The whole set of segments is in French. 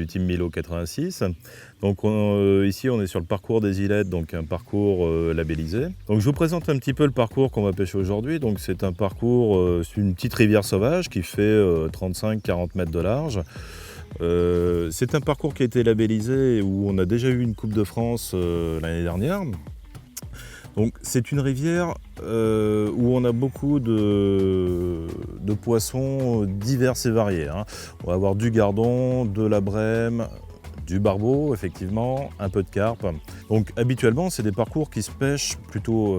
du Team Milo 86. Donc ici on est sur le parcours des Ilettes, donc un parcours labellisé. Donc je vous présente un petit peu le parcours qu'on va pêcher aujourd'hui. Donc c'est un parcours sur une petite rivière sauvage qui fait 35-40 mètres de large. C'est un parcours qui a été labellisé où on a déjà eu une Coupe de France l'année dernière. Donc c'est une rivière où on a beaucoup de poissons divers et variés. On va avoir du gardon, de la brème, du barbeau, effectivement, un peu de carpe. Donc habituellement, c'est des parcours qui se pêchent plutôt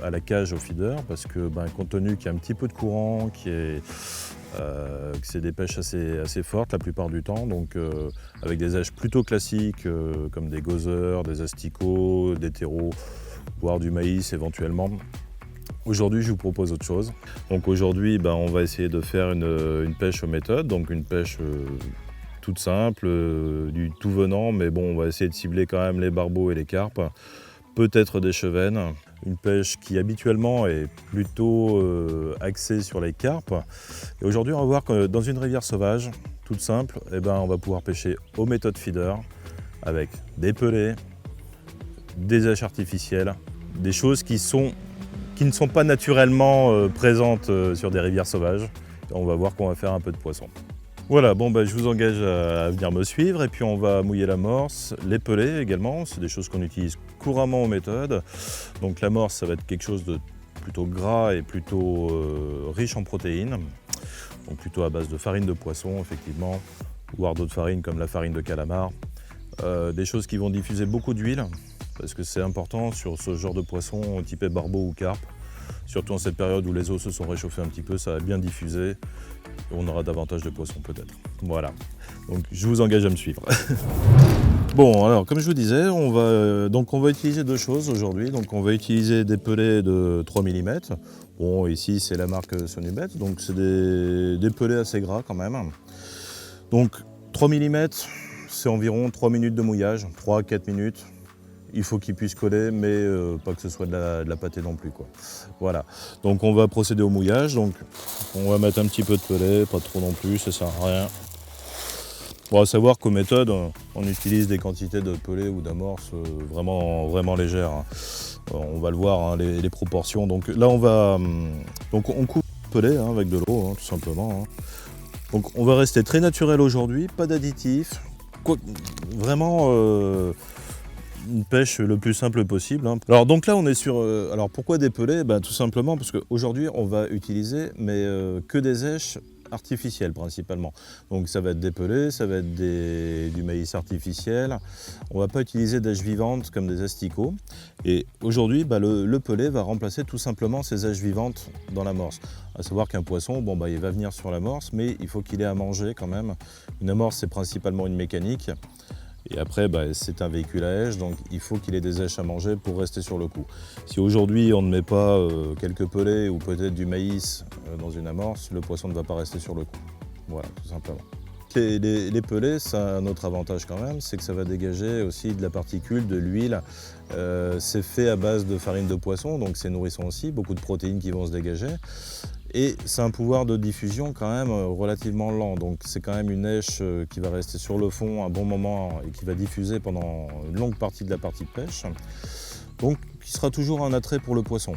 à la cage au feeder parce que compte tenu qu'il y a un petit peu de courant, que c'est des pêches assez fortes la plupart du temps, donc avec des âges plutôt classiques comme des gozer, des asticots, des terreaux, voire du maïs éventuellement. Aujourd'hui, je vous propose autre chose. Donc aujourd'hui, on va essayer de faire une pêche aux méthodes, donc une pêche toute simple, du tout venant, mais bon, on va essayer de cibler quand même les barbeaux et les carpes, peut-être des chevennes. Une pêche qui habituellement est plutôt axée sur les carpes. Et aujourd'hui, on va voir que dans une rivière sauvage, toute simple, on va pouvoir pêcher aux méthodes feeder avec des pelets, des haches artificielles, des choses qui ne sont pas naturellement présentes sur des rivières sauvages. Et on va voir qu'on va faire un peu de poisson. Voilà, je vous engage à venir me suivre et puis on va mouiller l'amorce, les pelets également, c'est des choses qu'on utilise couramment aux méthodes. Donc l'amorce, ça va être quelque chose de plutôt gras et plutôt riche en protéines, donc plutôt à base de farine de poisson effectivement, voire d'autres farines comme la farine de calamar. Des choses qui vont diffuser beaucoup d'huile, parce que c'est important sur ce genre de poisson typé barbeau ou carpe. Surtout en cette période où les eaux se sont réchauffées un petit peu, ça va bien diffuser. Et on aura davantage de poissons peut-être. Voilà, donc je vous engage à me suivre. Bon, alors comme je vous disais, on va utiliser deux choses aujourd'hui. Donc on va utiliser des pelets de 3 mm. Bon, ici c'est la marque Sonubet, donc c'est des pelets assez gras quand même. Donc 3 mm, c'est environ 3 minutes de mouillage, 3 à 4 minutes. Il faut qu'il puisse coller, mais pas que ce soit de la pâtée non plus, quoi. Voilà, donc on va procéder au mouillage. Donc on va mettre un petit peu de pellet, pas trop non plus, ça sert à rien. Bon, à savoir qu'aux méthodes, on utilise des quantités de pellet ou d'amorce vraiment légères. On va le voir, les proportions. Donc là, on coupe le pellet avec de l'eau, tout simplement. Donc on va rester très naturel aujourd'hui, pas d'additifs. Vraiment une pêche le plus simple possible. Alors donc là on est sur... alors pourquoi des pelets? Tout simplement parce qu'aujourd'hui on va utiliser que des haies artificielles principalement. Donc ça va être des pelets, ça va être du maïs artificiel. On ne va pas utiliser d'haies vivantes comme des asticots. Et aujourd'hui le pelet va remplacer tout simplement ces haies vivantes dans l'amorce. À savoir qu'un poisson, il va venir sur l'amorce, mais il faut qu'il ait à manger quand même. Une amorce c'est principalement une mécanique. Et après, c'est un véhicule à haies, donc il faut qu'il ait des haies à manger pour rester sur le coup. Si aujourd'hui on ne met pas quelques pelets ou peut-être du maïs dans une amorce, le poisson ne va pas rester sur le coup. Voilà, tout simplement. Les pelets, ça a un autre avantage quand même, c'est que ça va dégager aussi de la particule, de l'huile. C'est fait à base de farine de poisson, donc c'est nourrissant aussi, beaucoup de protéines qui vont se dégager. Et c'est un pouvoir de diffusion quand même relativement lent, donc c'est quand même une haiche qui va rester sur le fond un bon moment et qui va diffuser pendant une longue partie de la partie de pêche, donc qui sera toujours un attrait pour le poisson.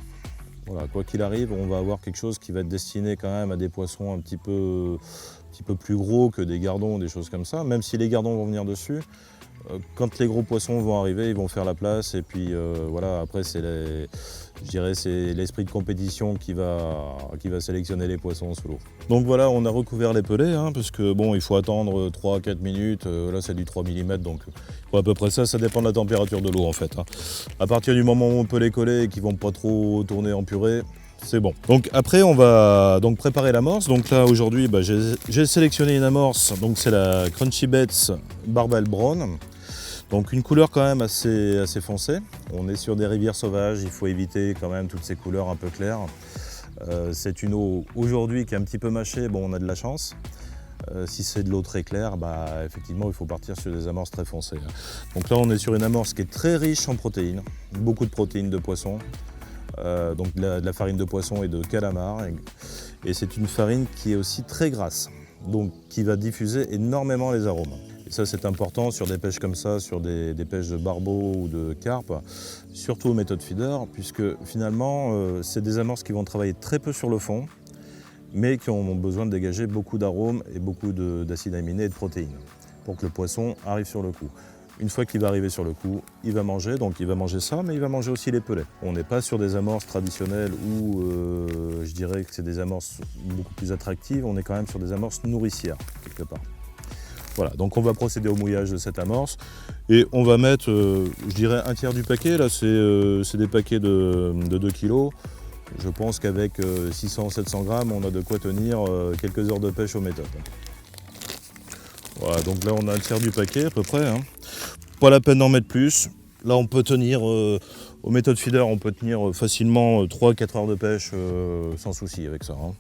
Voilà, quoi qu'il arrive, on va avoir quelque chose qui va être destiné quand même à des poissons un petit peu plus gros que des gardons, des choses comme ça, même si les gardons vont venir dessus. Quand les gros poissons vont arriver, ils vont faire la place et puis voilà, après c'est l'esprit de compétition qui va sélectionner les poissons sous l'eau. Donc voilà, on a recouvert les pelets, parce que il faut attendre 3 à 4 minutes, là c'est du 3 mm, donc il faut à peu près ça dépend de la température de l'eau en fait. À partir du moment où on peut les coller et qu'ils ne vont pas trop tourner en purée, c'est bon. Donc après on va préparer l'amorce. Donc là aujourd'hui j'ai sélectionné une amorce, donc c'est la Crunchy Baits Barbel Brown. Donc une couleur quand même assez foncée. On est sur des rivières sauvages, il faut éviter quand même toutes ces couleurs un peu claires. C'est une eau aujourd'hui qui est un petit peu mâchée, on a de la chance. Si c'est de l'eau très claire, effectivement il faut partir sur des amorces très foncées. Donc là on est sur une amorce qui est très riche en protéines, beaucoup de protéines de poisson. Donc de la farine de poisson et de calamar. Et c'est une farine qui est aussi très grasse, donc qui va diffuser énormément les arômes. Ça c'est important sur des pêches comme ça, sur des pêches de barbeaux ou de carpe, surtout aux méthodes feeder, puisque finalement c'est des amorces qui vont travailler très peu sur le fond, mais qui ont besoin de dégager beaucoup d'arômes et beaucoup d'acides aminés et de protéines pour que le poisson arrive sur le coup. Une fois qu'il va arriver sur le coup, il va manger, donc il va manger ça, mais il va manger aussi les pelets. On n'est pas sur des amorces traditionnelles où je dirais que c'est des amorces beaucoup plus attractives, on est quand même sur des amorces nourricières, quelque part. Voilà, donc on va procéder au mouillage de cette amorce et on va mettre, je dirais, un tiers du paquet. Là, c'est des paquets de 2 kg. Je pense qu'avec 600-700 grammes, on a de quoi tenir quelques heures de pêche aux méthodes. Voilà, donc là, on a un tiers du paquet à peu près. Hein. Pas la peine d'en mettre plus. Là, on peut tenir, aux méthodes feeder, on peut tenir facilement 3-4 heures de pêche sans souci avec ça. Hein.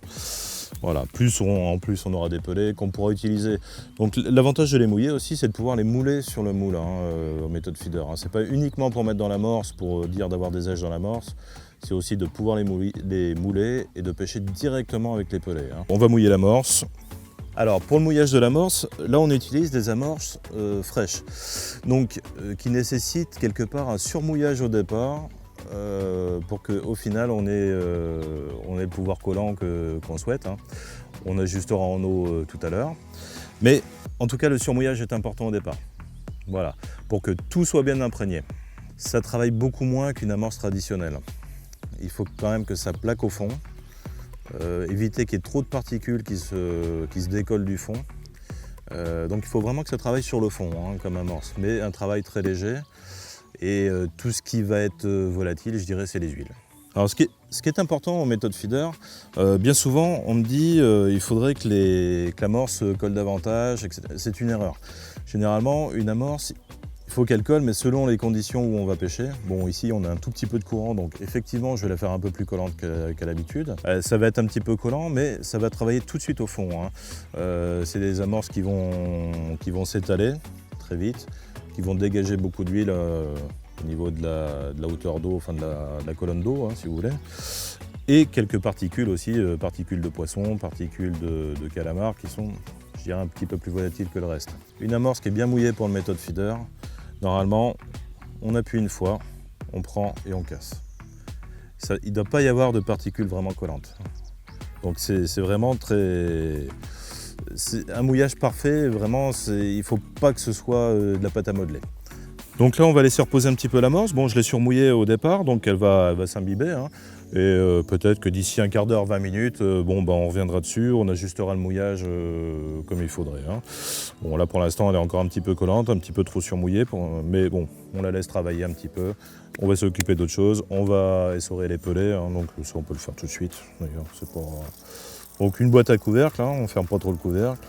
Voilà, en plus on aura des pelets qu'on pourra utiliser. Donc l'avantage de les mouiller aussi, c'est de pouvoir les mouler sur le moule aux méthodes feeder. Hein. C'est pas uniquement pour mettre dans l'amorce, pour dire d'avoir des aiges dans l'amorce, c'est aussi de pouvoir les mouler et de pêcher directement avec les pelets. Hein. On va mouiller l'amorce. Alors pour le mouillage de l'amorce, là on utilise des amorces fraîches, donc qui nécessitent quelque part un surmouillage au départ, pour qu'au final on ait le pouvoir collant qu'on souhaite. Hein. On ajustera en eau tout à l'heure. Mais en tout cas le surmouillage est important au départ. Voilà, pour que tout soit bien imprégné. Ça travaille beaucoup moins qu'une amorce traditionnelle. Il faut quand même que ça plaque au fond. Éviter qu'il y ait trop de particules qui se décollent du fond. Donc il faut vraiment que ça travaille sur le fond, hein, comme amorce. Mais un travail très léger. Et tout ce qui va être volatile, je dirais, c'est les huiles. Alors ce qui est important en méthode feeder, bien souvent on me dit il faudrait que l'amorce colle davantage, etc. C'est une erreur. Généralement, une amorce, il faut qu'elle colle, mais selon les conditions où on va pêcher. Bon, ici on a un tout petit peu de courant, donc effectivement je vais la faire un peu plus collante qu'à l'habitude. Ça va être un petit peu collant, mais ça va travailler tout de suite au fond. Hein. C'est des amorces qui vont s'étaler très vite, qui vont dégager beaucoup d'huile au niveau de la hauteur d'eau, enfin de la colonne d'eau, hein, si vous voulez. Et quelques particules aussi, particules de poisson, particules de calamar, qui sont, je dirais, un petit peu plus volatiles que le reste. Une amorce qui est bien mouillée pour le méthode feeder, normalement, on appuie une fois, on prend et on casse. Il ne doit pas y avoir de particules vraiment collantes. Donc c'est vraiment très... C'est un mouillage parfait, vraiment, il ne faut pas que ce soit de la pâte à modeler. Donc là, on va laisser reposer un petit peu l'amorce. Bon, je l'ai surmouillée au départ, donc elle va s'imbiber. Hein. Et peut-être que d'ici un quart d'heure, 20 minutes, on reviendra dessus, on ajustera le mouillage comme il faudrait. Hein. Bon, là, pour l'instant, elle est encore un petit peu collante, un petit peu trop surmouillée, mais bon, on la laisse travailler un petit peu. On va s'occuper d'autre chose. On va essorer les pelets, hein, donc ça, on peut le faire tout de suite. D'ailleurs, c'est pas... Donc une boîte à couvercle, hein, on ne ferme pas trop le couvercle,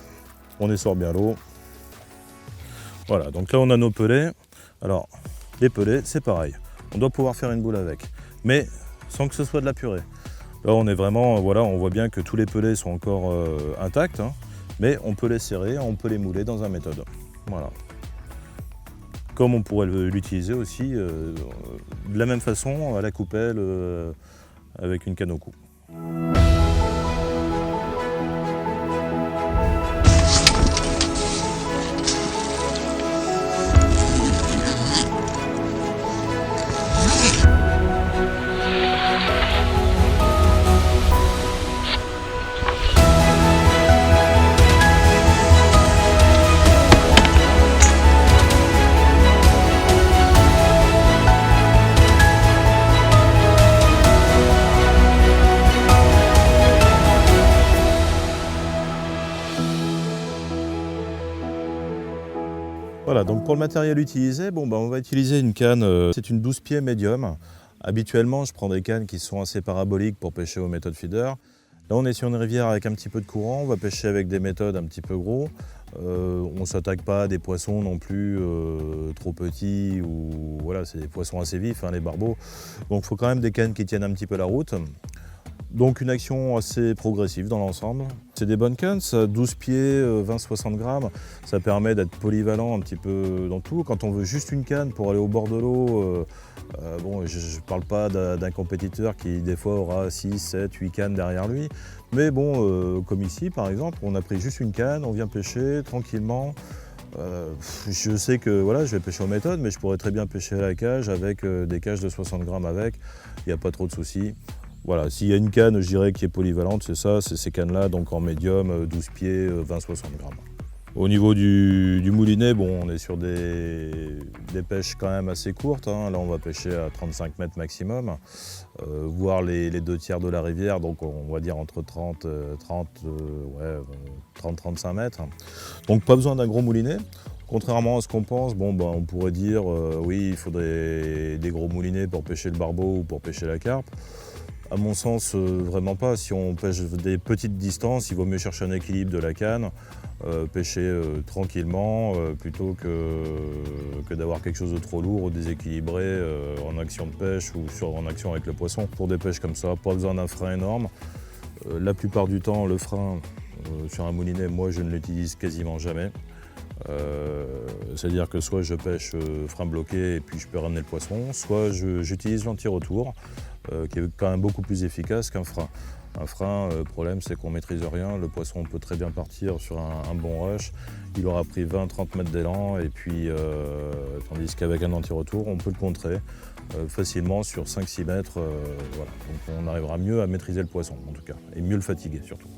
on essore bien l'eau. Voilà, donc là on a nos pelets. Alors les pelets, c'est pareil, on doit pouvoir faire une boule avec, mais sans que ce soit de la purée. Là on est vraiment, voilà, on voit bien que tous les pelets sont encore intacts, hein, mais on peut les serrer, on peut les mouler dans un méthode. Voilà. Comme on pourrait l'utiliser aussi de la même façon à la coupelle avec une canne au cou. Voilà, donc pour le matériel utilisé, on va utiliser une canne, c'est une 12 pieds médium. Habituellement, je prends des cannes qui sont assez paraboliques pour pêcher aux méthodes feeder. Là, on est sur une rivière avec un petit peu de courant, on va pêcher avec des méthodes un petit peu gros. On ne s'attaque pas à des poissons non plus trop petits, ou voilà, c'est des poissons assez vifs, hein, les barbeaux. Donc il faut quand même des cannes qui tiennent un petit peu la route. Donc une action assez progressive dans l'ensemble. C'est des bonnes cannes, ça 12 pieds, 20-60 grammes. Ça permet d'être polyvalent un petit peu dans tout. Quand on veut juste une canne pour aller au bord de l'eau, je ne parle pas d'un compétiteur qui des fois aura 6, 7, 8 cannes derrière lui. Mais bon, comme ici par exemple, on a pris juste une canne, on vient pêcher tranquillement. Je sais que voilà, je vais pêcher aux méthodes, mais je pourrais très bien pêcher à la cage avec des cages de 60 grammes avec, il n'y a pas trop de soucis. Voilà, s'il y a une canne, je dirais, qui est polyvalente, c'est ça, c'est ces cannes-là, donc en médium, 12 pieds, 20-60 grammes. Au niveau du moulinet, bon, on est sur des pêches quand même assez courtes, hein. Là, on va pêcher à 35 mètres maximum, voire les 2/3 de la rivière, donc on va dire entre 30-35 mètres. Donc pas besoin d'un gros moulinet. Contrairement à ce qu'on pense, bon, ben, on pourrait dire oui, il faudrait des gros moulinets pour pêcher le barbeau ou pour pêcher la carpe. À mon sens, vraiment pas. Si on pêche des petites distances, il vaut mieux chercher un équilibre de la canne, pêcher tranquillement, plutôt que d'avoir quelque chose de trop lourd ou déséquilibré en action de pêche ou en action avec le poisson. Pour des pêches comme ça, pas besoin d'un frein énorme. La plupart du temps, le frein sur un moulinet, moi je ne l'utilise quasiment jamais. C'est-à-dire que soit je pêche frein bloqué et puis je peux ramener le poisson, soit j'utilise l'anti-retour, qui est quand même beaucoup plus efficace qu'un frein. Un frein, le problème c'est qu'on ne maîtrise rien, le poisson peut très bien partir sur un bon rush, il aura pris 20-30 mètres d'élan, et puis tandis qu'avec un anti-retour, on peut le contrer facilement sur 5-6 mètres. Voilà. Donc on arrivera mieux à maîtriser le poisson en tout cas, et mieux le fatiguer surtout.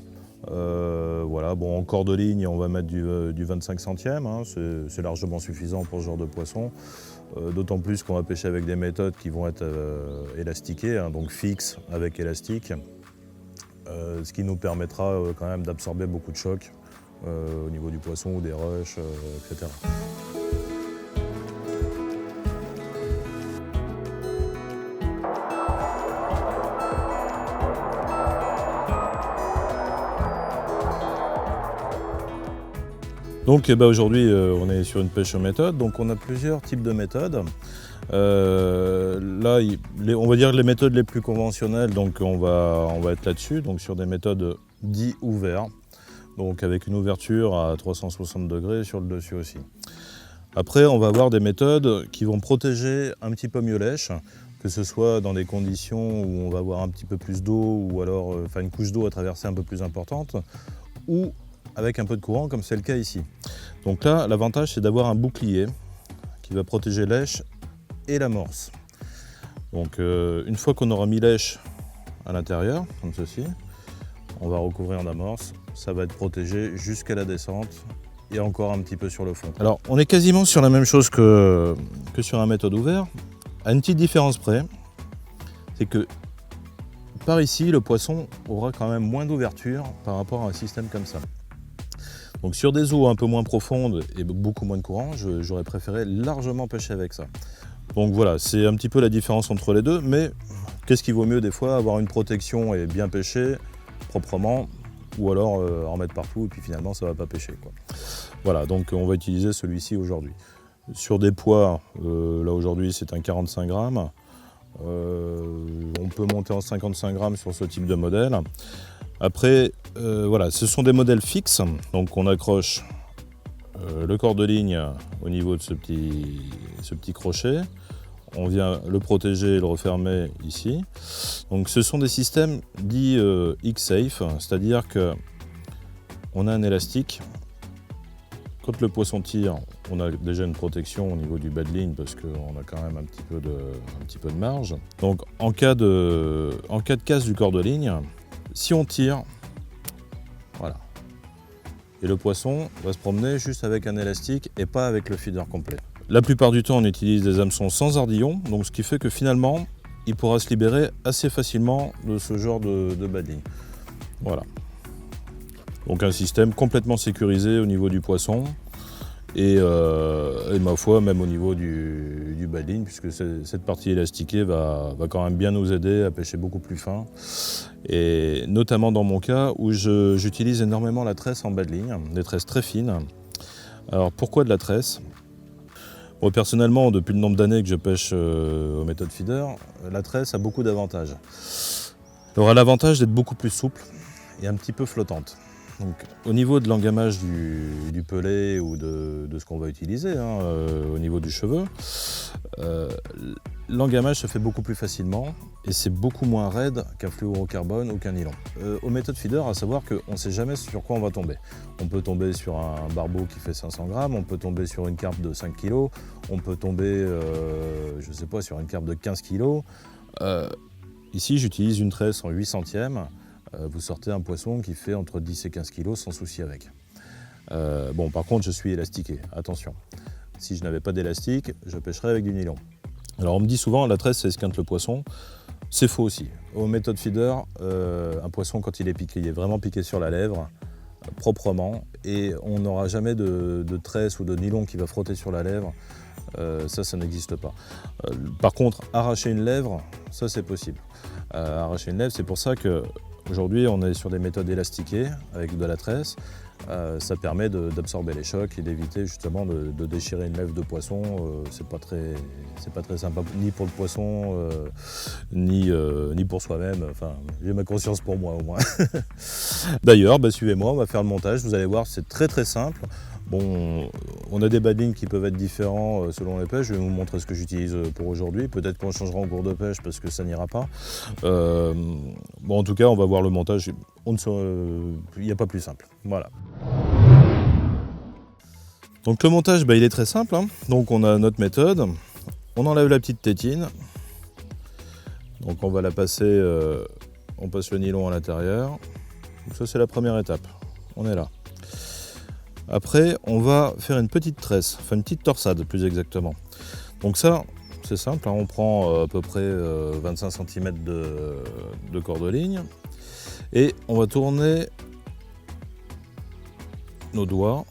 Voilà, bon, en corde de ligne, on va mettre du 25 centièmes, hein, c'est largement suffisant pour ce genre de poisson. D'autant plus qu'on va pêcher avec des méthodes qui vont être élastiquées, hein, donc fixes avec élastique, ce qui nous permettra quand même d'absorber beaucoup de chocs au niveau du poisson ou des rushs, etc. Donc aujourd'hui on est sur une pêche aux méthodes, donc on a plusieurs types de méthodes. Là, on va dire les méthodes les plus conventionnelles, donc on va être là-dessus, donc sur des méthodes dites ouvertes, donc avec une ouverture à 360 degrés sur le dessus aussi. Après, on va avoir des méthodes qui vont protéger un petit peu mieux lèche, que ce soit dans des conditions où on va avoir un petit peu plus d'eau, ou alors une couche d'eau à traverser un peu plus importante, ou avec un peu de courant comme c'est le cas ici. Donc là, l'avantage c'est d'avoir un bouclier qui va protéger lèche et l'amorce. Donc une fois qu'on aura mis lèche à l'intérieur, comme ceci, on va recouvrir en amorce, ça va être protégé jusqu'à la descente et encore un petit peu sur le fond. Alors on est quasiment sur la même chose que sur un méthode ouvert, à une petite différence près, c'est que par ici le poisson aura quand même moins d'ouverture par rapport à un système comme ça. Donc sur des eaux un peu moins profondes et beaucoup moins de courant, j'aurais préféré largement pêcher avec ça. Donc voilà, c'est un petit peu la différence entre les deux, mais qu'est-ce qui vaut mieux des fois, avoir une protection et bien pêcher proprement, ou alors en mettre partout et puis finalement ça ne va pas pêcher, quoi. Voilà, donc on va utiliser celui-ci aujourd'hui. Sur des poids, là aujourd'hui c'est un 45 grammes, on peut monter en 55 grammes sur ce type de modèle. Après, voilà, ce sont des modèles fixes, donc on accroche le corps de ligne au niveau de ce petit crochet. On vient le protéger et le refermer ici. Donc ce sont des systèmes dits X-Safe, c'est-à-dire qu'on a un élastique. Quand le poisson tire, on a déjà une protection au niveau du bas de ligne parce qu'on a quand même un petit peu de marge. Donc en cas de casse du corps de ligne, si on tire, voilà, et le poisson va se promener juste avec un élastique et pas avec le feeder complet. La plupart du temps, on utilise des hameçons sans ardillon, donc ce qui fait que finalement, il pourra se libérer assez facilement de ce genre de bas de ligne. Voilà. Donc un système complètement sécurisé au niveau du poisson et ma foi même au niveau du bas de ligne, puisque cette partie élastiquée va quand même bien nous aider à pêcher beaucoup plus fin, et notamment dans mon cas où j'utilise énormément la tresse en bas de ligne, des tresses très fines. Alors pourquoi de la tresse ? Moi personnellement, depuis le nombre d'années que je pêche aux méthodes feeder, la tresse a beaucoup d'avantages. Elle aura l'avantage d'être beaucoup plus souple et un petit peu flottante. Donc, au niveau de l'engamage du pelet ou de ce qu'on va utiliser, hein, au niveau du cheveu, L'engamage se fait beaucoup plus facilement et c'est beaucoup moins raide qu'un fluorocarbone ou qu'un nylon. Aux méthodes feeder, à savoir qu'on ne sait jamais sur quoi on va tomber. On peut tomber sur un barbeau qui fait 500 grammes, on peut tomber sur une carpe de 5 kg, on peut tomber je sais pas, sur une carpe de 15 kg. Ici, j'utilise une tresse en 8 centièmes. Vous sortez un poisson qui fait entre 10 et 15 kg sans souci avec. Bon, par contre, je suis élastiqué, attention. Si je n'avais pas d'élastique, je pêcherais avec du nylon. Alors on me dit souvent la tresse ça esquinte le poisson, c'est faux aussi. Aux méthodes feeder, un poisson quand il est piqué, il est vraiment piqué sur la lèvre, proprement, et on n'aura jamais de tresse ou de nylon qui va frotter sur la lèvre, ça n'existe pas. Par contre, arracher une lèvre, ça c'est possible. Arracher une lèvre, c'est pour ça que aujourd'hui on est sur des méthodes élastiquées avec de la tresse. Ça permet d'absorber les chocs et d'éviter justement de déchirer une lèvre de poisson. C'est pas très sympa ni pour le poisson ni pour soi-même. Enfin, j'ai ma conscience pour moi au moins. D'ailleurs, suivez-moi, on va faire le montage. Vous allez voir, c'est très très simple. Bon, on a des badings qui peuvent être différents selon les pêches. Je vais vous montrer ce que j'utilise pour aujourd'hui. Peut-être qu'on changera en cours de pêche parce que ça n'ira pas. Bon, en tout cas, on va voir le montage. Il n'y a pas plus simple. Voilà. Donc le montage, il est très simple. Donc on a notre méthode. On enlève la petite tétine. Donc on va la passer. On passe le nylon à l'intérieur. Donc ça, c'est la première étape. On est là. Après, on va faire une petite tresse, enfin une petite torsade plus exactement. Donc ça, c'est simple, on prend à peu près 25 cm de corde-ligne et on va tourner nos doigts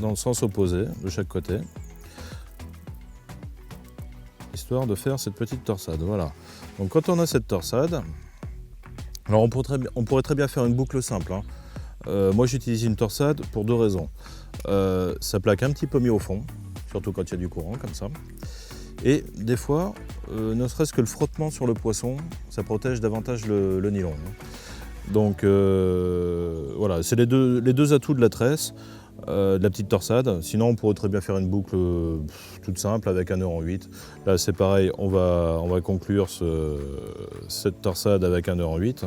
dans le sens opposé de chaque côté, histoire de faire cette petite torsade. Voilà. Donc quand on a cette torsade, alors on pourrait très bien faire une boucle simple. Moi j'utilise une torsade pour deux raisons. Ça plaque un petit peu mieux au fond, surtout quand il y a du courant comme ça. Et des fois, ne serait-ce que le frottement sur le poisson, ça protège davantage le nylon. Donc voilà, c'est les deux atouts de la tresse, de la petite torsade. Sinon on pourrait très bien faire une boucle toute simple avec un nœud en 8. Là c'est pareil, on va conclure cette torsade avec un nœud en 8.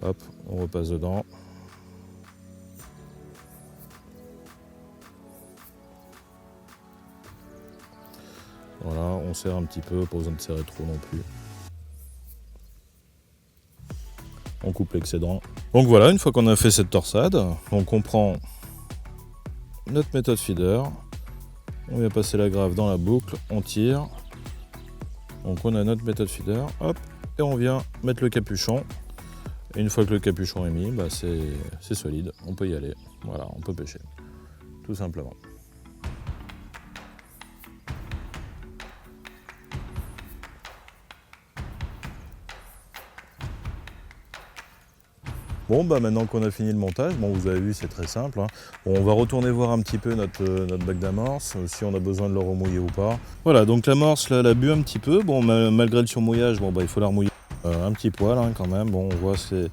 Hop, on repasse dedans. Voilà, on serre un petit peu, pas besoin de serrer trop non plus. On coupe l'excédent. Donc voilà, une fois qu'on a fait cette torsade, donc on prend notre méthode feeder, on vient passer la grave dans la boucle, on tire. Donc on a notre méthode feeder, hop, et on vient mettre le capuchon. Et une fois que le capuchon est mis, c'est solide, on peut y aller. Voilà, on peut pêcher, tout simplement. Bon, maintenant qu'on a fini le montage, vous avez vu, c'est très simple. Bon, on va retourner voir un petit peu notre bac d'amorce, si on a besoin de le remouiller ou pas. Voilà, donc l'amorce, là, elle a bu un petit peu. Bon, malgré le surmouillage, il faut la remouiller un petit poil quand même. Bon, on voit, c'est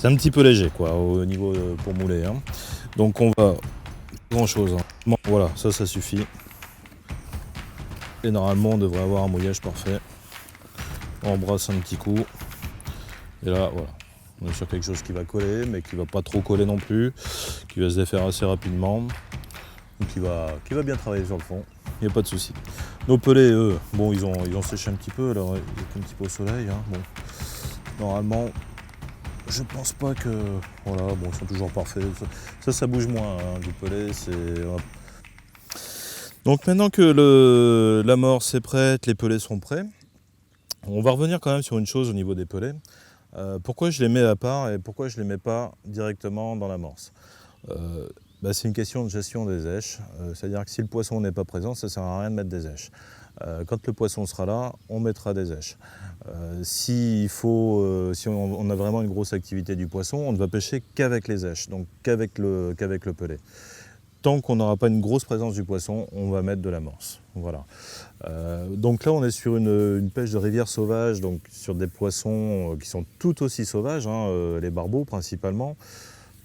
un petit peu léger, quoi, au niveau pour mouler. Donc on va... grand chose. Bon, voilà, ça suffit. Et normalement, on devrait avoir un mouillage parfait. On embrasse un petit coup. Et là, voilà. On est sur quelque chose qui va coller, mais qui ne va pas trop coller non plus, qui va se défaire assez rapidement, qui va bien travailler sur le fond, il n'y a pas de souci. Nos pelets, eux, ils ont séché un petit peu, là, ils étaient un petit peu au soleil. Bon. Normalement, je pense pas que... Voilà, ils sont toujours parfaits. Ça bouge moins, du pellet, Donc maintenant que l'amorce est prête, les pelets sont prêts, on va revenir quand même sur une chose au niveau des pelets. Pourquoi je les mets à part et pourquoi je ne les mets pas directement dans l'amorce? C'est une question de gestion des éches. C'est-à-dire que si le poisson n'est pas présent, ça ne sert à rien de mettre des éches. Quand le poisson sera là, on mettra des éches. Si on a vraiment une grosse activité du poisson, on ne va pêcher qu'avec les éches, donc qu'avec le pelet. Tant qu'on n'aura pas une grosse présence du poisson, on va mettre de l'amorce. Voilà. Donc là, on est sur une pêche de rivière sauvage, donc sur des poissons qui sont tout aussi sauvages, les barbeaux principalement.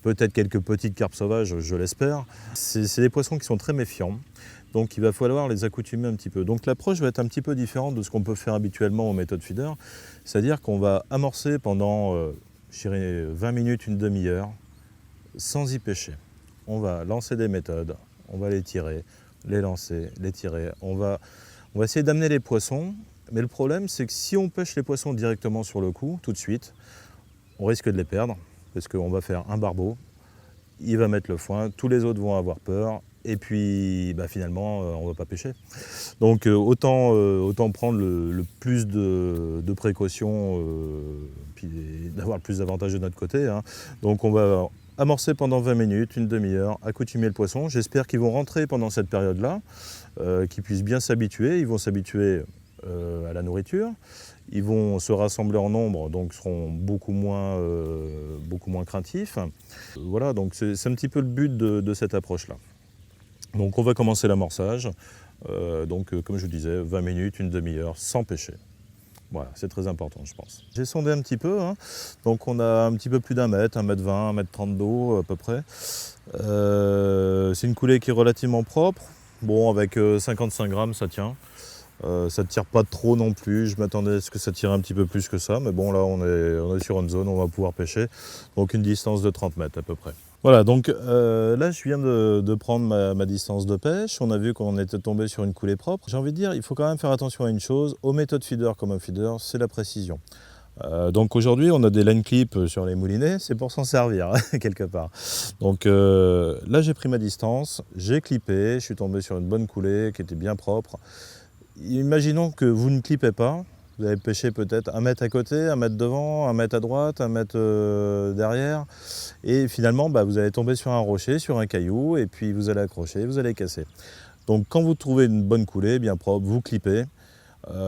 peut-être quelques petites carpes sauvages, je l'espère. C'est des poissons qui sont très méfiants, donc il va falloir les accoutumer un petit peu. Donc l'approche va être un petit peu différente de ce qu'on peut faire habituellement aux méthodes feeder, c'est-à-dire qu'on va amorcer pendant, je dirais, 20 minutes, une demi-heure, sans y pêcher. On va lancer des méthodes, on va les tirer, les lancer, les tirer. On va essayer d'amener les poissons, mais le problème c'est que si on pêche les poissons directement sur le coup, tout de suite, on risque de les perdre, parce qu'on va faire un barbeau, il va mettre le foin, tous les autres vont avoir peur, et puis finalement on ne va pas pêcher. Donc autant prendre le plus de précautions, puis d'avoir le plus d'avantages de notre côté, hein. Donc on va amorcer pendant 20 minutes, une demi-heure, accoutumer le poisson. J'espère qu'ils vont rentrer pendant cette période-là, qu'ils puissent bien s'habituer. Ils vont s'habituer à la nourriture. Ils vont se rassembler en nombre, donc seront beaucoup moins craintifs. Voilà, donc c'est un petit peu le but de cette approche-là. Donc on va commencer l'amorçage. Comme je vous disais, 20 minutes, une demi-heure, sans pêcher. Voilà, c'est très important, je pense. J'ai sondé un petit peu, hein. Donc on a un petit peu plus d'1 mètre, 1,20 m, 1,30 m d'eau à peu près. C'est une coulée qui est relativement propre. Bon, avec 55 grammes, ça tient. Ça ne tire pas trop non plus, je m'attendais à ce que ça tire un petit peu plus que ça, mais bon là on est sur une zone où on va pouvoir pêcher, donc une distance de 30 mètres à peu près. Voilà, donc là je viens de prendre ma distance de pêche, on a vu qu'on était tombé sur une coulée propre. J'ai envie de dire, il faut quand même faire attention à une chose, aux méthodes feeder comme un feeder, c'est la précision. Donc aujourd'hui on a des line clips sur les moulinets, c'est pour s'en servir quelque part. Donc là j'ai pris ma distance, j'ai clippé, je suis tombé sur une bonne coulée qui était bien propre. Imaginons que vous ne clippez pas, vous avez pêché peut-être 1 mètre à côté, 1 mètre devant, 1 mètre à droite, 1 mètre derrière, et finalement vous allez tomber sur un rocher, sur un caillou, et puis vous allez accrocher, vous allez casser. Donc quand vous trouvez une bonne coulée, bien propre, vous clippez.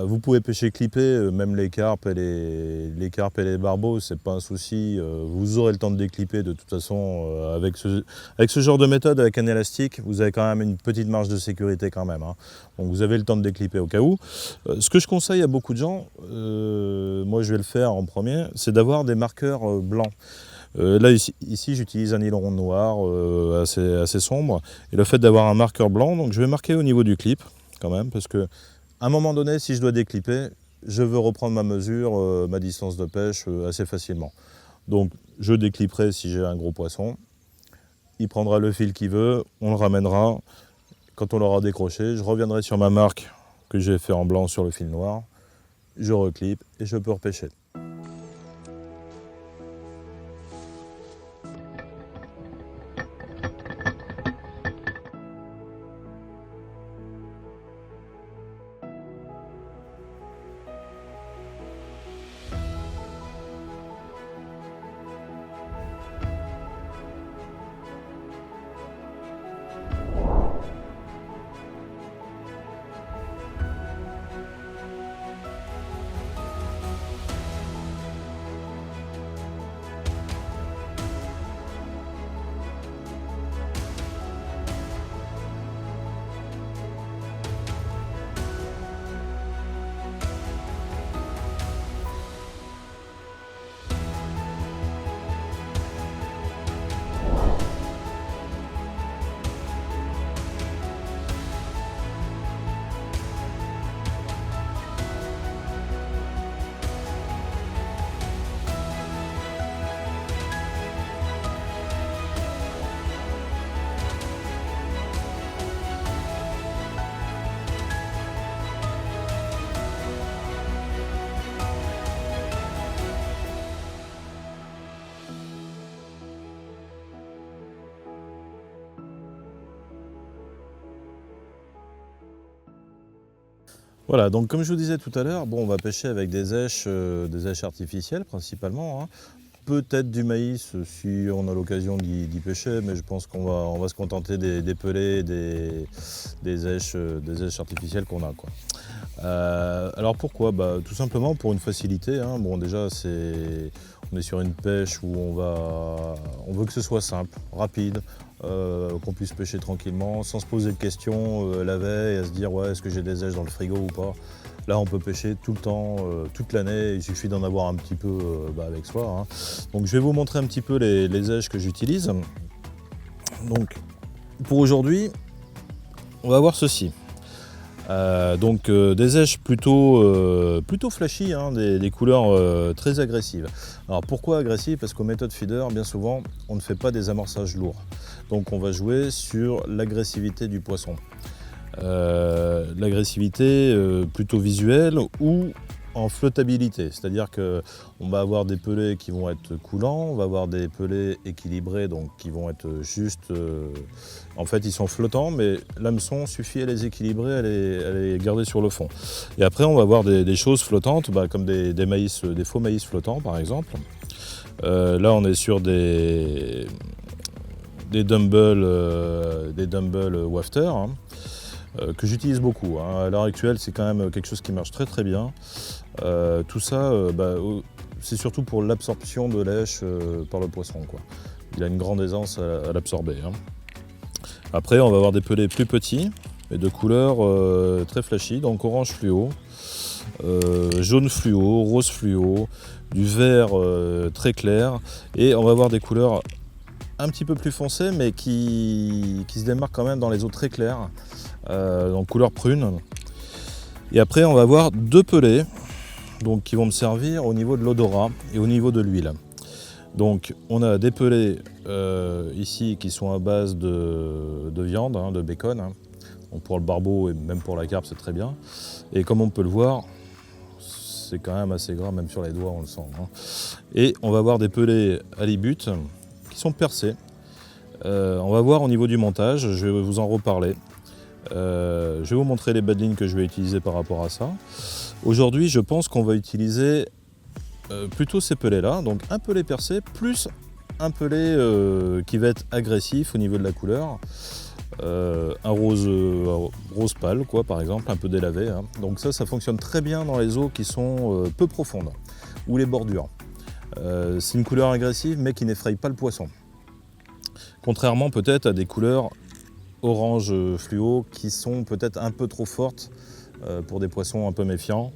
Vous pouvez pêcher clipper, même les carpes et les barbeaux, c'est pas un souci. Vous aurez le temps de déclipper de toute façon. Avec ce genre de méthode, avec un élastique, vous avez quand même une petite marge de sécurité quand même, hein. Donc vous avez le temps de déclipper au cas où. Ce que je conseille à beaucoup de gens, moi je vais le faire en premier, c'est d'avoir des marqueurs blancs. Là ici j'utilise un nylon noir assez sombre, et le fait d'avoir un marqueur blanc, donc je vais marquer au niveau du clip quand même, parce que à un moment donné, si je dois déclipper, je veux reprendre ma mesure, ma distance de pêche assez facilement. Donc je décliperai si j'ai un gros poisson, il prendra le fil qu'il veut, on le ramènera. Quand on l'aura décroché, je reviendrai sur ma marque que j'ai fait en blanc sur le fil noir, je reclipe et je peux repêcher. Voilà, donc comme je vous disais tout à l'heure, bon, on va pêcher avec des èches artificielles principalement, hein. Peut-être du maïs si on a l'occasion d'y pêcher, mais je pense qu'on va se contenter des pelets, des èches artificielles qu'on a, quoi. Alors pourquoi? Tout simplement pour une facilité, hein. Bon, déjà on est sur une pêche où on veut que ce soit simple, rapide, qu'on puisse pêcher tranquillement, sans se poser de questions la veille, à se dire ouais, est-ce que j'ai des èches dans le frigo ou pas. Là, on peut pêcher tout le temps, toute l'année, il suffit d'en avoir un petit peu avec soi, hein. Donc je vais vous montrer un petit peu les aiges que j'utilise. Donc pour aujourd'hui, on va voir ceci. Des aiges plutôt flashy, hein, des couleurs très agressives. Alors pourquoi agressives? Parce qu'aux méthodes feeder, bien souvent, on ne fait pas des amorçages lourds. Donc on va jouer sur l'agressivité du poisson. L'agressivité plutôt visuelle ou en flottabilité, c'est-à-dire qu'on va avoir des pelets qui vont être coulants, on va avoir des pelets équilibrés, donc qui vont être juste... en fait, ils sont flottants, mais l'hameçon suffit à les équilibrer, à les garder sur le fond. Et après, on va avoir des choses flottantes, comme des faux maïs flottants, par exemple. Là, on est sur des dumbbells wafter, hein, que j'utilise beaucoup, hein. À l'heure actuelle, c'est quand même quelque chose qui marche très très bien. Tout ça, c'est surtout pour l'absorption de lèche par le poisson, quoi. Il a une grande aisance à l'absorber, hein. Après, on va avoir des pelets plus petits et de couleurs très flashy, donc orange fluo, jaune fluo, rose fluo, du vert très clair, et on va avoir des couleurs un petit peu plus foncées, mais qui se démarquent quand même dans les eaux très claires, donc couleur prune. Et après, on va avoir deux pelets, donc qui vont me servir au niveau de l'odorat et au niveau de l'huile. Donc on a des pelets ici qui sont à base de viande, hein, de bacon, hein. Donc pour le barbeau et même pour la carpe, c'est très bien. Et comme on peut le voir, c'est quand même assez gras, même sur les doigts on le sent, hein. Et on va avoir des pelets halibut qui sont percés. On va voir au niveau du montage, je vais vous en reparler. Je vais vous montrer les badlines que je vais utiliser par rapport à ça. Aujourd'hui, je pense qu'on va utiliser plutôt ces pelets là, donc un pelet percé plus un pelet qui va être agressif au niveau de la couleur, un rose pâle, quoi, par exemple, un peu délavé, hein. Donc ça fonctionne très bien dans les eaux qui sont peu profondes ou les bordures. C'est une couleur agressive mais qui n'effraie pas le poisson, contrairement peut-être à des couleurs orange fluo qui sont peut-être un peu trop fortes pour des poissons un peu méfiants.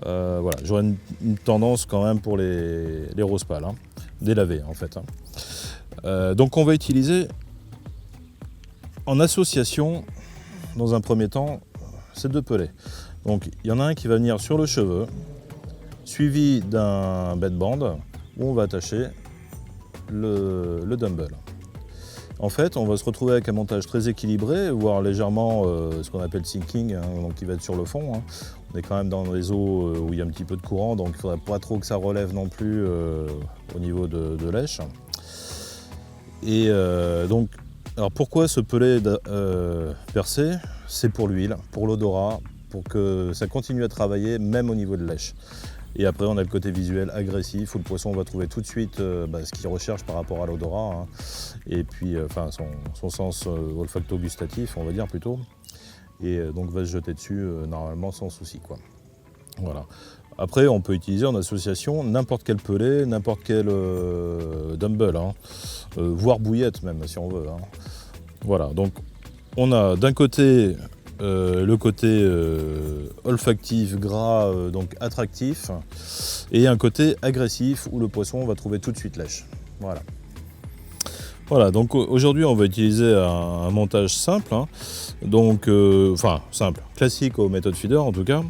Voilà, j'aurais une tendance quand même pour les roses pâles, hein, délavées en fait, hein. Donc on va utiliser en association, dans un premier temps, ces deux pelets. Donc il y en a un qui va venir sur le cheveu, suivi d'un bedband où on va attacher le dumbbell. En fait, on va se retrouver avec un montage très équilibré, voire légèrement ce qu'on appelle sinking, hein, donc qui va être sur le fond, hein. On est quand même dans les eaux où il y a un petit peu de courant, donc il ne faudrait pas trop que ça relève non plus au niveau de lèche. Et donc, alors pourquoi ce pelet percé? C'est pour l'huile, pour l'odorat, pour que ça continue à travailler même au niveau de lèche. Et après, on a le côté visuel agressif où le poisson va trouver tout de suite ce qu'il recherche par rapport à l'odorat, hein. Et puis son sens olfacto-gustatif, on va dire plutôt. Et donc va se jeter dessus normalement sans souci, quoi. Voilà. Après, on peut utiliser en association n'importe quel pellet, n'importe quel dumbbell, hein, voire bouillette même si on veut, hein. Voilà, donc on a d'un côté le côté olfactif, gras, donc attractif, et un côté agressif où le poisson va trouver tout de suite lèche. Voilà. Voilà, donc aujourd'hui on va utiliser un montage simple, hein. Donc simple, classique aux méthodes feeder en tout cas.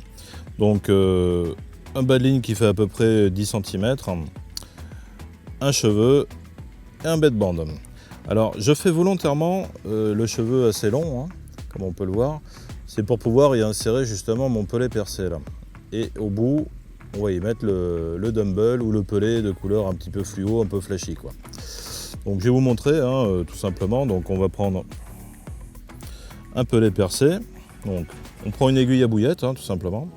Donc un badline qui fait à peu près 10 cm, un cheveu et un bedband. Alors je fais volontairement le cheveu assez long, hein, comme on peut le voir. C'est pour pouvoir y insérer justement mon pelet percé là. Et au bout, on va y mettre le dumbbell ou le pelet de couleur un petit peu fluo, un peu flashy, quoi. Donc je vais vous montrer, hein, tout simplement. Donc on va prendre un pelet percé. Donc on prend une aiguille à bouillette, hein, tout simplement.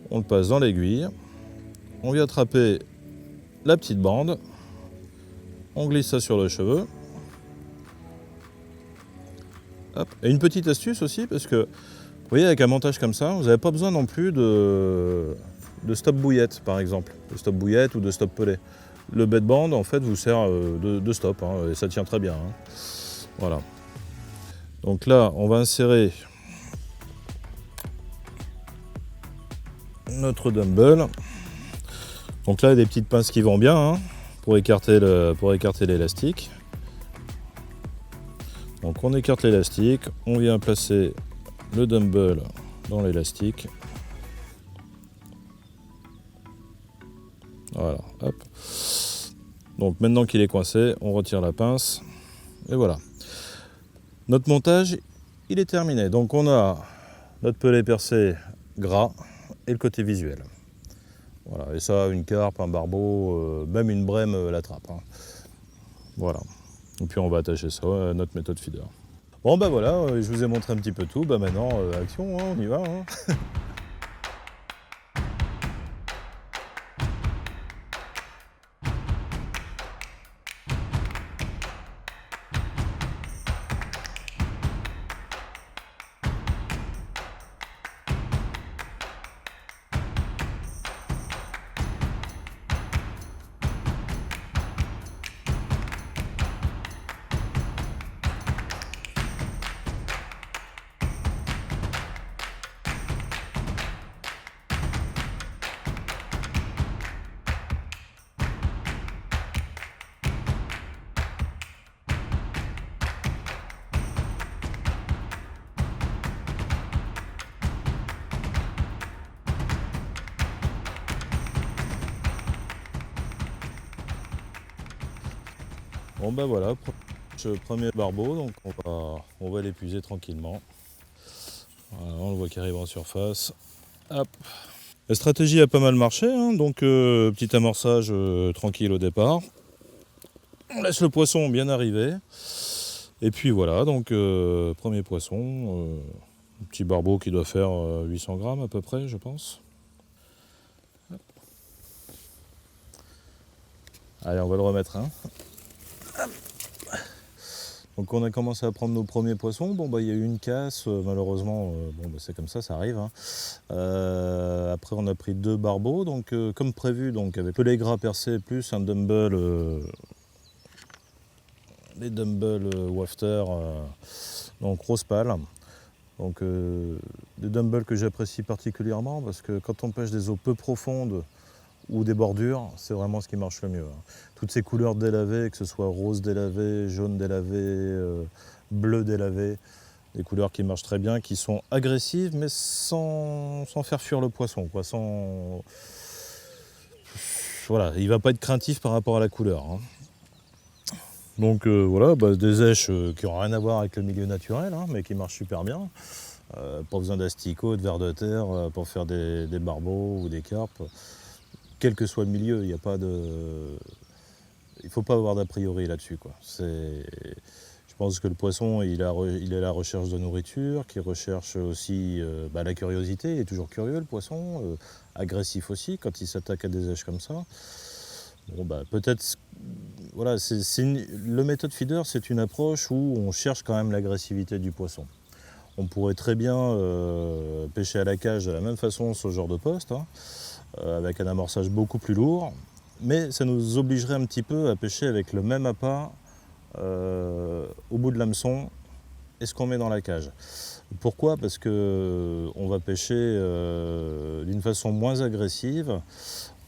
On le passe dans l'aiguille. On vient attraper la petite bande. On glisse ça sur le cheveu. Hop. Et une petite astuce aussi, parce que vous voyez, avec un montage comme ça, vous n'avez pas besoin non plus de stop bouillette, par exemple, de stop bouillette ou de stop pellet. Le bedband, en fait, vous sert de stop, hein, et ça tient très bien, hein. Voilà. Donc là, on va insérer notre dumbbell. Donc là, il y a des petites pinces qui vont bien hein, pour écarter l'élastique. Donc on écarte l'élastique, on vient placer le dumbbell dans l'élastique. Voilà, hop. Donc maintenant qu'il est coincé, on retire la pince et voilà. Notre montage, il est terminé. Donc on a notre pelé percé gras et le côté visuel. Voilà, et ça, une carpe, un barbeau, même une brème l'attrape. Hein. Voilà. Et puis on va attacher ça à notre méthode feeder. Bon bah voilà, je vous ai montré un petit peu tout. Bah maintenant, action, hein, on y va. Hein. Bon bah voilà, premier barbeau, donc on va l'épuiser tranquillement. Voilà, on le voit qui arrive en surface. Hop. La stratégie a pas mal marché, hein, donc petit amorçage tranquille au départ. On laisse le poisson bien arriver. Et puis voilà, donc premier poisson, un petit barbeau qui doit faire 800 grammes à peu près, je pense. Hop. Allez, on va le remettre. Hein. Donc on a commencé à prendre nos premiers poissons. Bon bah il y a eu une casse, malheureusement, bon bah c'est comme ça arrive. Hein. Après on a pris 2 barbeaux, donc comme prévu, donc avec pelé gras percé plus un dumbbell, les dumbbells wafter, donc rose pâle. Donc des dumbbells que j'apprécie particulièrement parce que quand on pêche des eaux peu profondes ou des bordures, c'est vraiment ce qui marche le mieux. Hein. Toutes ces couleurs délavées, que ce soit rose délavé, jaune délavé, bleu délavé, des couleurs qui marchent très bien, qui sont agressives mais sans faire fuir le poisson. Quoi, voilà, il ne va pas être craintif par rapport à la couleur. Hein. Donc voilà, bah, des èches qui n'ont rien à voir avec le milieu naturel, hein, mais qui marchent super bien. Pas besoin d'asticots, de vers de terre pour faire des barbeaux ou des carpes. Quel que soit le milieu, il ne faut pas avoir d'a priori là-dessus. Quoi. Je pense que le poisson, il est à la recherche de nourriture, qui recherche aussi la curiosité. Il est toujours curieux, le poisson, agressif aussi, quand il s'attaque à des èches comme ça. Bon, bah, peut-être, voilà, le méthode feeder, c'est une approche où on cherche quand même l'agressivité du poisson. On pourrait très bien pêcher à la cage de la même façon ce genre de poste, hein, avec un amorçage beaucoup plus lourd, mais ça nous obligerait un petit peu à pêcher avec le même appât au bout de l'hameçon et ce qu'on met dans la cage. Pourquoi ? Parce qu'on va pêcher d'une façon moins agressive.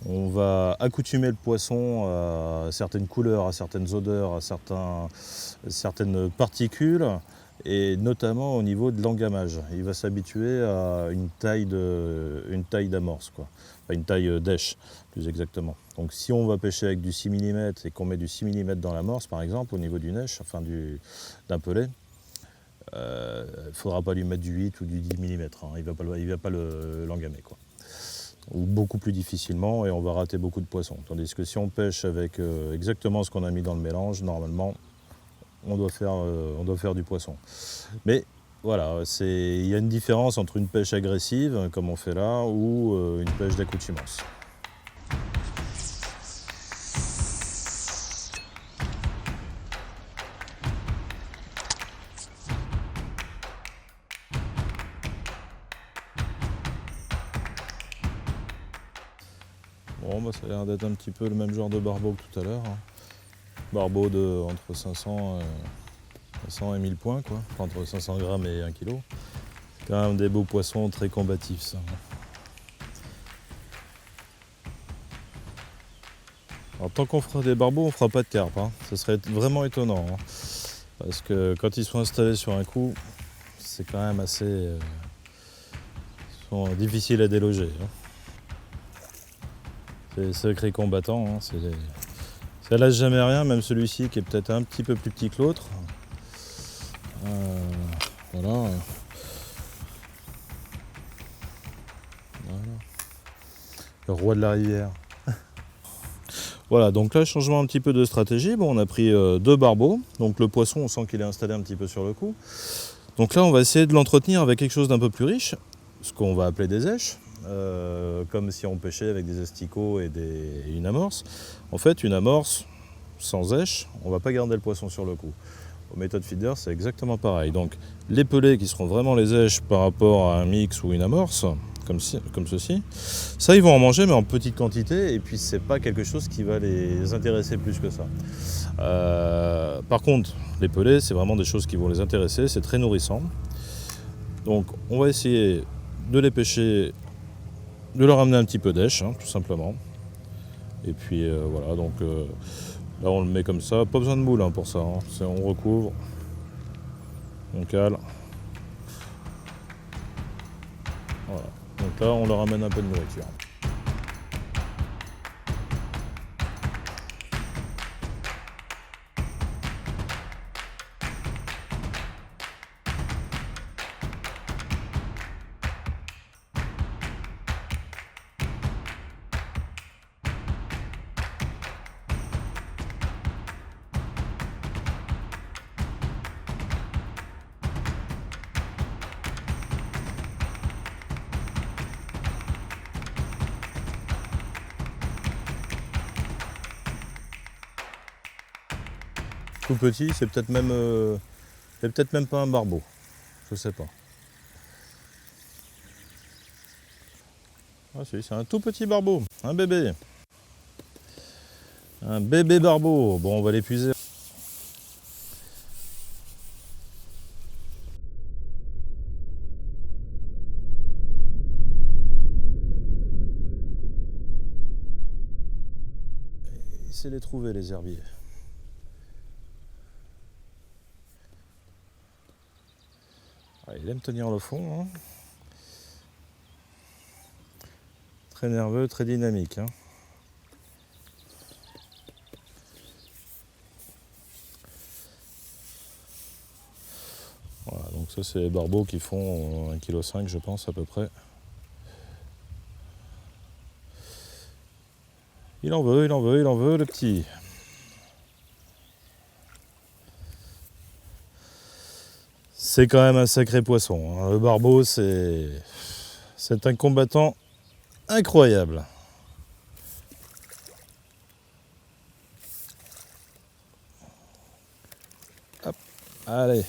On va accoutumer le poisson à certaines couleurs, à certaines odeurs, à certaines particules, et notamment au niveau de l'engamage. Il va s'habituer à une taille d'amorce, quoi. Enfin, une taille d'èche, plus exactement. Donc si on va pêcher avec du 6 mm et qu'on met du 6 mm dans l'amorce, par exemple, au niveau d'une èche, enfin d'un pelet, il ne faudra pas lui mettre du 8 ou du 10 mm, hein. Il ne va pas l'engamer, quoi. Ou beaucoup plus difficilement, et on va rater beaucoup de poissons. Tandis que si on pêche avec exactement ce qu'on a mis dans le mélange, normalement, on doit faire du poisson. Mais voilà, il y a une différence entre une pêche agressive, comme on fait là, ou une pêche d'accoutumance. Bon, bah, ça a l'air d'être un petit peu le même genre de barbeau que tout à l'heure. Hein. Barbeau entre 500 et 1000 points, quoi. Enfin, entre 500 grammes et 1 kg. C'est quand même des beaux poissons très combatifs, ça. Alors tant qu'on fera des barbeaux, on fera pas de carpe, hein. Ce serait vraiment étonnant, hein. Parce que quand ils sont installés sur un coup, c'est quand même assez difficile à déloger, hein. C'est des sacrés combattants, hein. Ça lâche jamais rien, même celui-ci qui est peut-être un petit peu plus petit que l'autre. Voilà. Voilà. Le roi de la rivière. Voilà, donc là, changement un petit peu de stratégie. Bon, on a pris 2 barbeaux. Donc le poisson, on sent qu'il est installé un petit peu sur le coup. Donc là, on va essayer de l'entretenir avec quelque chose d'un peu plus riche, ce qu'on va appeler des èches, comme si on pêchait avec des asticots et une amorce. En fait, une amorce sans èche, on ne va pas garder le poisson sur le coup. Aux méthodes feeder, c'est exactement pareil. Donc les pelés qui seront vraiment les èches par rapport à un mix ou une amorce, comme ceci, ça ils vont en manger mais en petite quantité et puis c'est pas quelque chose qui va les intéresser plus que ça. Par contre, les pelés, c'est vraiment des choses qui vont les intéresser, c'est très nourrissant. Donc on va essayer de les pêcher, de leur amener un petit peu d'èche, hein, tout simplement. Et puis voilà, donc là on le met comme ça, pas besoin de moule hein, pour ça, hein. On recouvre, on cale. Voilà. Donc là on leur amène un peu de nourriture. Tout petit, c'est peut-être même pas un barbeau, je sais pas. Ah si, c'est un tout petit barbeau, un bébé. Un bébé barbeau. Bon, on va l'épuiser. Il sait les trouver, les herbiers. Ah, il aime tenir le fond, hein. Très nerveux, très dynamique, hein. Voilà, donc ça c'est les barbeaux qui font 1,5 kg je pense à peu près. Il en veut, il en veut, il en veut le petit. C'est quand même un sacré poisson, hein. Le barbeau c'est un combattant incroyable. Hop, allez.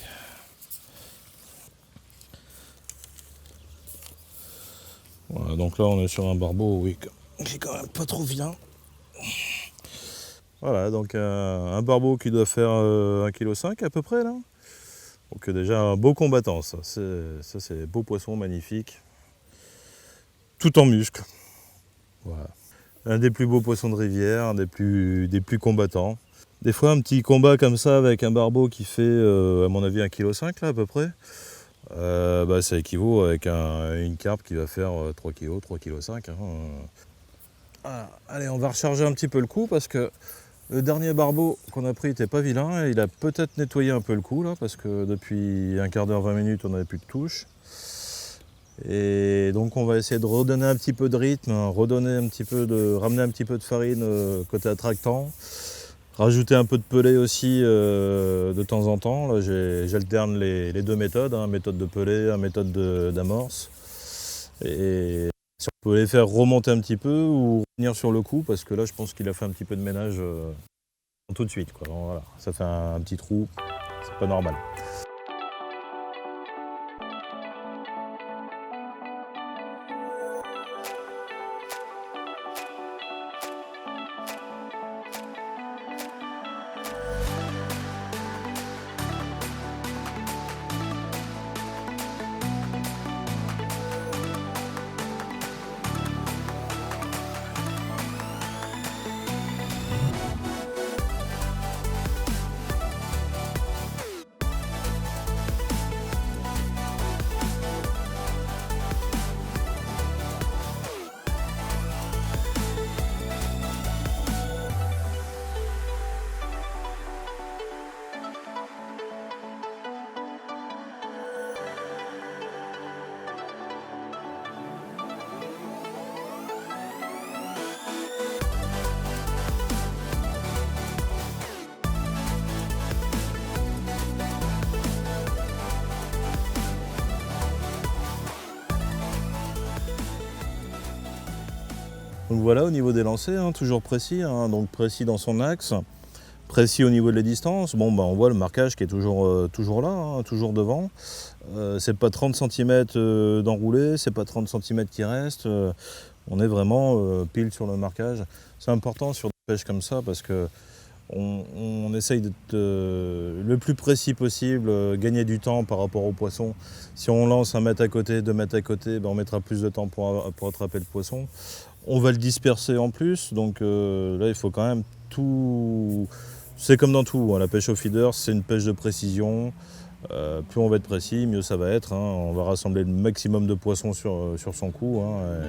Voilà, donc là on est sur un barbeau, oui, qui est quand même pas trop vilain. Voilà, donc un barbeau qui doit faire 1,5 kg à peu près là. Donc déjà un beau combattant, ça c'est des beaux poissons magnifiques. Tout en muscles. Voilà. Un des plus beaux poissons de rivière, un des plus combattants. Des fois un petit combat comme ça avec un barbeau qui fait à mon avis 1,5 kg là à peu près. Ça équivaut avec une carpe qui va faire 3 kg, 3,5 kg. Hein. Ah, allez, on va recharger un petit peu le coup parce que le dernier barbeau qu'on a pris n'était pas vilain. Il a peut-être nettoyé un peu le coup là parce que depuis un quart d'heure, 20 minutes, on n'avait plus de touche. Et donc on va essayer de redonner un petit peu de rythme, hein, ramener un petit peu de farine côté attractant. Rajouter un peu de pelé aussi de temps en temps. Là, j'alterne les deux méthodes, hein, méthode de pelé, méthode d'amorce. Et si on peut les faire remonter un petit peu ou revenir sur le coup, parce que là je pense qu'il a fait un petit peu de ménage tout de suite, quoi. Donc, voilà, ça fait un petit trou, c'est pas normal. Donc voilà, au niveau des lancers, hein, toujours précis, hein, donc précis dans son axe, précis au niveau de la distance. Bon, bah, on voit le marquage qui est toujours là, hein, toujours devant. C'est pas 30 cm d'enroulé, c'est pas 30 cm qui restent. On est vraiment pile sur le marquage. C'est important sur des pêches comme ça parce que on essaye d'être le plus précis possible, gagner du temps par rapport au poisson. Si on lance 1 mètre à côté, 2 mètres à côté, ben on mettra plus de temps pour attraper le poisson. On va le disperser en plus, donc là il faut quand même tout. C'est comme dans tout, hein, la pêche au feeder, c'est une pêche de précision. Plus on va être précis, mieux ça va être, hein. On va rassembler le maximum de poissons sur son coup, hein,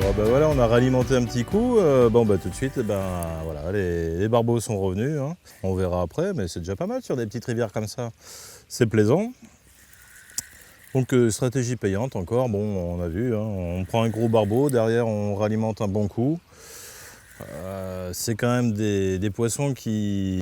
Bon, bah voilà, on a ralimenté un petit coup. Bon, bah tout de suite, voilà, les barbeaux sont revenus, hein. On verra après, mais c'est déjà pas mal sur des petites rivières comme ça. C'est plaisant. Donc stratégie payante encore, bon on a vu, hein, on prend un gros barbeau, derrière on ralimente un bon coup. C'est quand même des poissons qui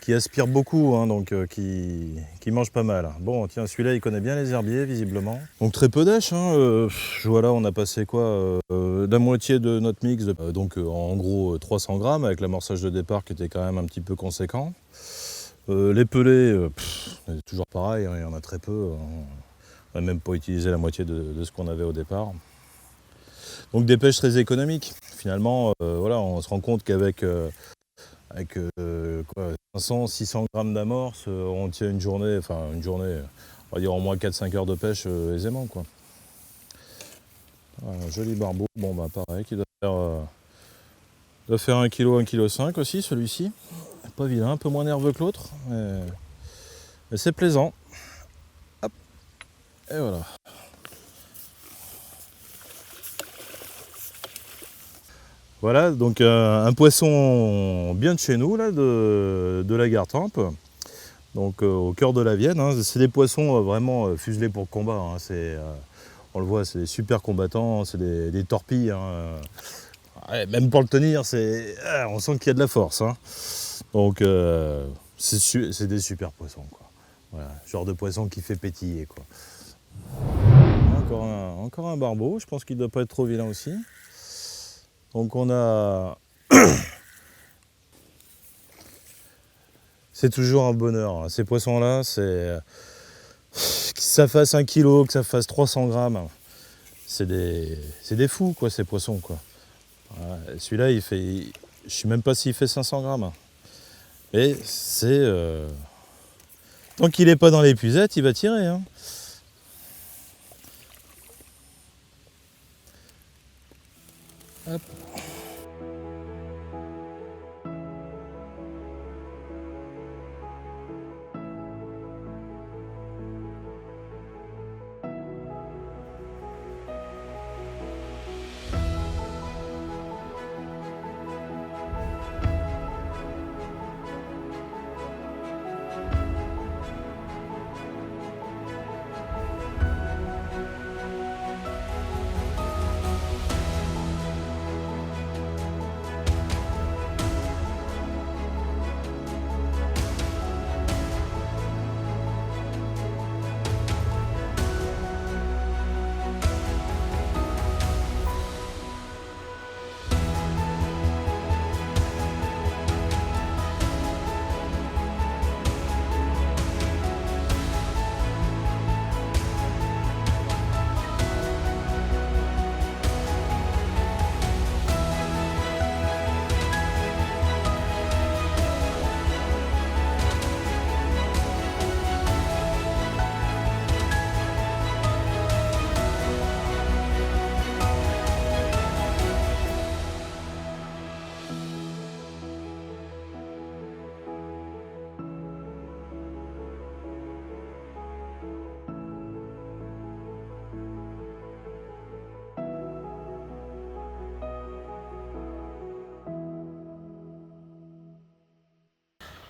aspirent beaucoup, hein, donc qui mangent pas mal. Bon tiens, celui-là il connaît bien les herbiers visiblement. Donc très peu d'âches, hein, voilà, on a passé quoi, la moitié de notre mix, donc en gros 300 grammes avec l'amorçage de départ qui était quand même un petit peu conséquent. Les pelés, toujours pareil, hein, il y en a très peu. On n'a même pas utilisé la moitié de ce qu'on avait au départ. Donc des pêches très économiques. Finalement, voilà, on se rend compte qu'avec 500, 600 grammes d'amorce, on tient une journée, on va dire au moins 4-5 heures de pêche aisément, quoi. Voilà, un joli barbeau, bon bah pareil, qui doit faire 1 kg, 1,5 kg aussi celui-ci. Pas vilain, un peu moins nerveux que l'autre, mais c'est plaisant. Hop, et voilà. Voilà, donc un poisson bien de chez nous, là, de la Gartempe, donc au cœur de la Vienne, hein. C'est des poissons vraiment fuselés pour le combat, hein. On le voit, c'est des super combattants, c'est des torpilles, hein. Ouais, même pour le tenir, on sent qu'il y a de la force, hein. Donc c'est des super poissons, quoi. Voilà, genre de poisson qui fait pétiller, quoi. Encore un barbeau, je pense qu'il ne doit pas être trop vilain aussi. Donc on a... C'est toujours un bonheur, hein. Ces poissons-là, que ça fasse 1 kg, que ça fasse 300 grammes, c'est des fous, quoi, ces poissons, quoi. Ouais, celui-là, je sais même pas s'il fait 500 grammes. Et tant qu'il n'est pas dans l'épuisette, il va tirer, hein. Hop.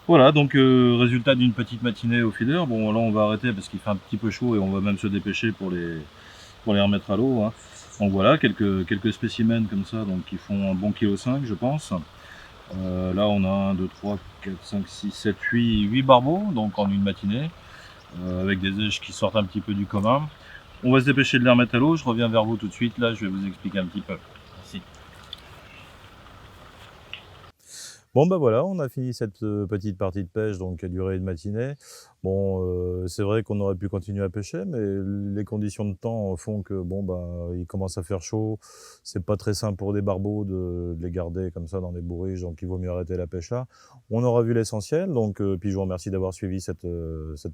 Voilà, donc résultat d'une petite matinée au feeder. Bon, là on va arrêter parce qu'il fait un petit peu chaud et on va même se dépêcher pour pour les remettre à l'eau, hein. Donc voilà, quelques spécimens comme ça, donc qui font un bon 1,5 kg je pense. Là on a 1, 2, 3, 4, 5, 6, 7, 8 barbeaux, donc en une matinée, avec des éches qui sortent un petit peu du commun. On va se dépêcher de les remettre à l'eau, je reviens vers vous tout de suite, là je vais vous expliquer un petit peu. Merci. Bon bah voilà, on a fini cette petite partie de pêche donc qui a duré une matinée. Bon, c'est vrai qu'on aurait pu continuer à pêcher, mais les conditions de temps font que bon bah il commence à faire chaud. C'est pas très simple pour des barbeaux de les garder comme ça dans des bourriches, donc il vaut mieux arrêter la pêche là. On aura vu l'essentiel, donc puis je vous remercie d'avoir suivi cette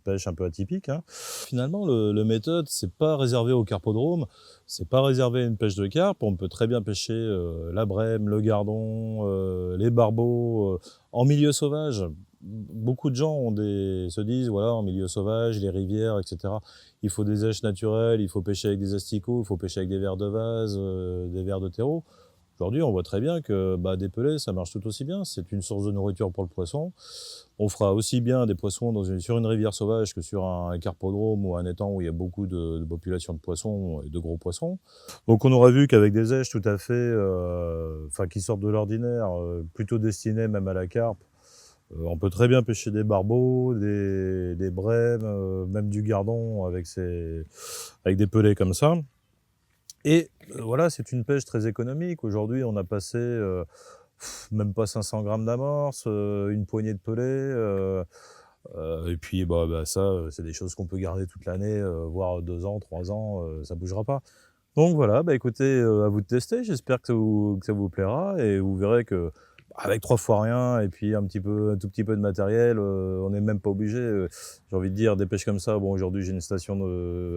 pêche un peu atypique, hein. Finalement, le méthode, c'est pas réservé au carpodrome, c'est pas réservé à une pêche de carpe. On peut très bien pêcher la brème, le gardon, les barbeaux en milieu sauvage. Beaucoup de gens se disent, voilà, en milieu sauvage, les rivières, etc. Il faut des éches naturelles, il faut pêcher avec des asticots, il faut pêcher avec des vers de vase, des vers de terreau. Aujourd'hui, on voit très bien que bah, des pelets, ça marche tout aussi bien. C'est une source de nourriture pour le poisson. On fera aussi bien des poissons sur une rivière sauvage que sur un carpodrome ou un étang où il y a beaucoup de population de poissons et de gros poissons. Donc on aura vu qu'avec des éches tout à fait, qui sortent de l'ordinaire, plutôt destinées même à la carpe, on peut très bien pêcher des barbeaux, des brèmes, même du gardon avec des pelets comme ça. Et voilà, c'est une pêche très économique. Aujourd'hui, on a passé même pas 500 grammes d'amorce, une poignée de pelets, et puis ça, c'est des choses qu'on peut garder toute l'année, voire 2 ans, 3 ans, ça bougera pas. Donc voilà, bah écoutez, à vous de tester, j'espère que ça vous plaira et vous verrez que, avec 3 fois rien et puis un tout petit peu de matériel, on n'est même pas obligé, j'ai envie de dire des pêches comme ça, bon aujourd'hui j'ai une station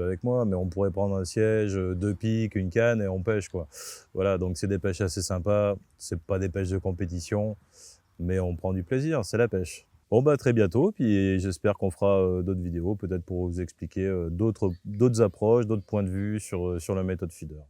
avec moi, mais on pourrait prendre un siège, 2 pics, une canne et on pêche quoi. Voilà, donc c'est des pêches assez sympas, c'est pas des pêches de compétition, mais on prend du plaisir, c'est la pêche. Bon bah à très bientôt, puis j'espère qu'on fera d'autres vidéos, peut-être pour vous expliquer d'autres approches, d'autres points de vue sur la méthode feeder.